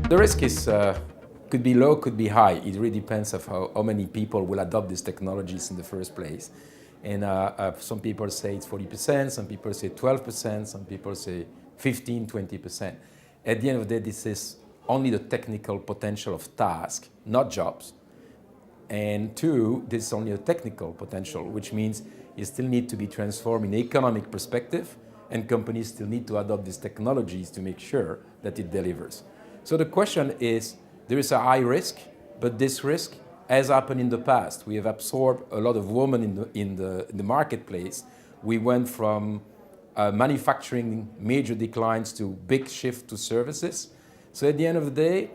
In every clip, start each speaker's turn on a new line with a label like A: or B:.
A: The risk is could be low, could be high. It really depends of how many people will adopt these technologies in the first place. And some people say it's 40%, some people say 12%, some people say 15, 20%. At the end of the day, this is only the technical potential of tasks, not jobs. And two, this is only a technical potential, which means you still need to be transformed in economic perspective, and companies still need to adopt these technologies to make sure that it delivers. So the question is, there is a high risk, but this risk has happened in the past. We have absorbed a lot of women in the marketplace. We went from manufacturing major declines to big shift to services. So at the end of the day,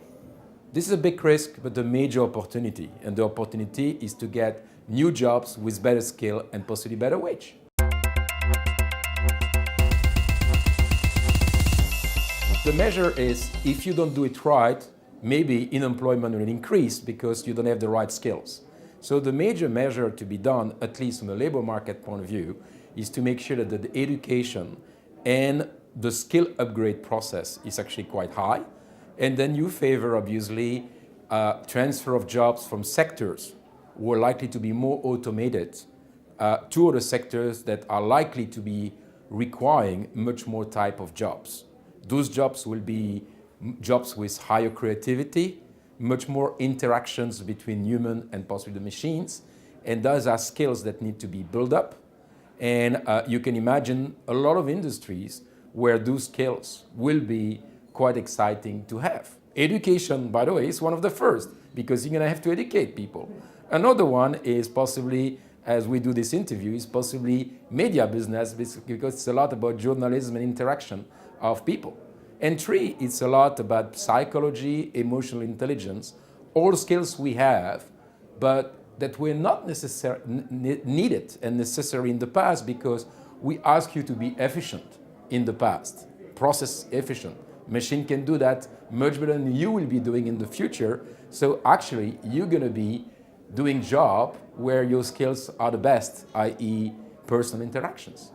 A: this is a big risk, but a major opportunity. And the opportunity is to get new jobs with better skill and possibly better wage. The measure is, if you don't do it right, maybe unemployment will increase because you don't have the right skills. So the major measure to be done, at least from a labor market point of view, is to make sure that the education and the skill upgrade process is actually quite high. And then you favor, obviously, transfer of jobs from sectors who are likely to be more automated to other sectors that are likely to be requiring much more type of jobs. Those jobs will be jobs with higher creativity, much more interactions between human and possibly the machines, and those are skills that need to be built up. And you can imagine a lot of industries where those skills will be quite exciting to have. Education, by the way, is one of the first, because you're going to have to educate people. Another one is possibly, as we do this interview, is possibly media business, because it's a lot about journalism and interaction of people. And three, it's a lot about psychology, emotional intelligence, all skills we have, but that were not needed and necessary in the past, because we ask you to be efficient in the past, process efficient. Machine can do that much better than you will be doing in the future. So actually, you're going to be doing job where your skills are the best, i.e. personal interactions.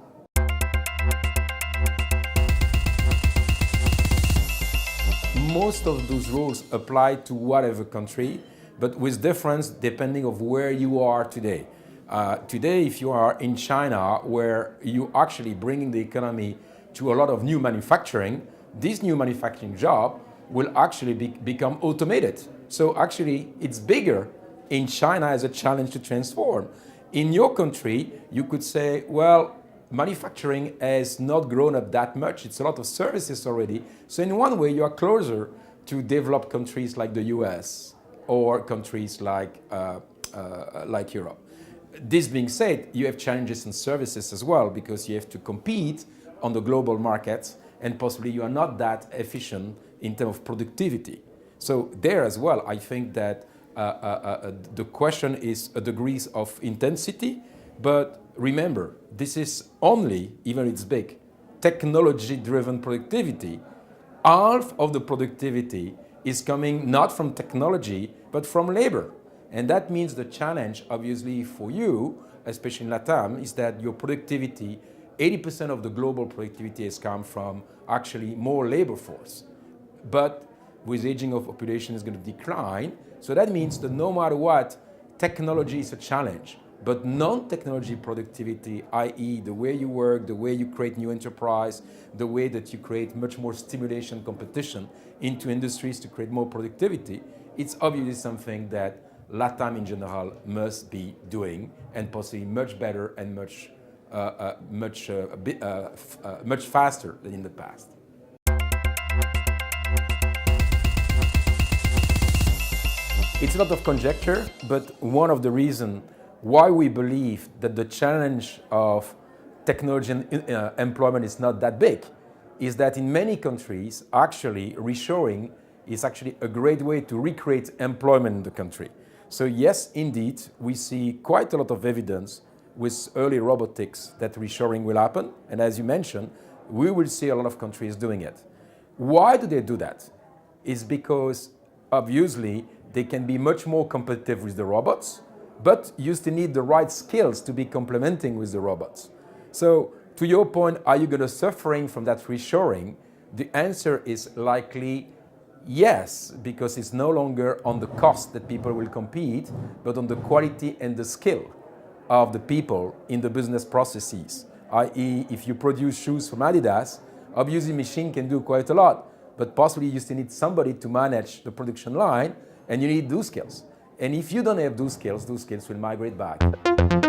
A: Most of those rules apply to whatever country, but with difference depending of where you are today. Today, if you are in China, where you actually bringing the economy to a lot of new manufacturing, this new manufacturing job will actually become automated. So actually, it's bigger in China as a challenge to transform. In your country, you could say, well, manufacturing has not grown up that much. It's a lot of services already. So in one way, you are closer to developed countries like the US or countries like Europe. This being said, you have challenges in services as well, because you have to compete on the global markets, and possibly you are not that efficient in terms of productivity. So there as well, I think that the question is a degrees of intensity, but remember, this is only, even if it's big, technology-driven productivity. Half of the productivity is coming not from technology, but from labor. And that means the challenge, obviously, for you, especially in LATAM, is that your productivity, 80% of the global productivity has come from actually more labor force. But with aging of population is going to decline. So that means that no matter what, technology is a challenge. But non-technology productivity, i.e. the way you work, the way you create new enterprise, the way that you create much more stimulation, competition into industries to create more productivity, it's obviously something that LATAM in general must be doing, and possibly much better and much faster than in the past. It's a lot of conjecture, but one of the reasons why we believe that the challenge of technology and employment is not that big is that in many countries, actually, reshoring is actually a great way to recreate employment in the country. So yes, indeed, we see quite a lot of evidence with early robotics that reshoring will happen. And as you mentioned, we will see a lot of countries doing it. Why do they do that? It's because obviously they can be much more competitive with the robots, but you still need the right skills to be complementing with the robots. So to your point, are you going to suffering from that reshoring? The answer is likely Yes, because it's no longer on the cost that people will compete, but on the quality and the skill of the people in the business processes. I.e., if you produce shoes from Adidas, obviously machine can do quite a lot, but possibly you still need somebody to manage the production line, and you need those skills. And if you don't have those skills will migrate back.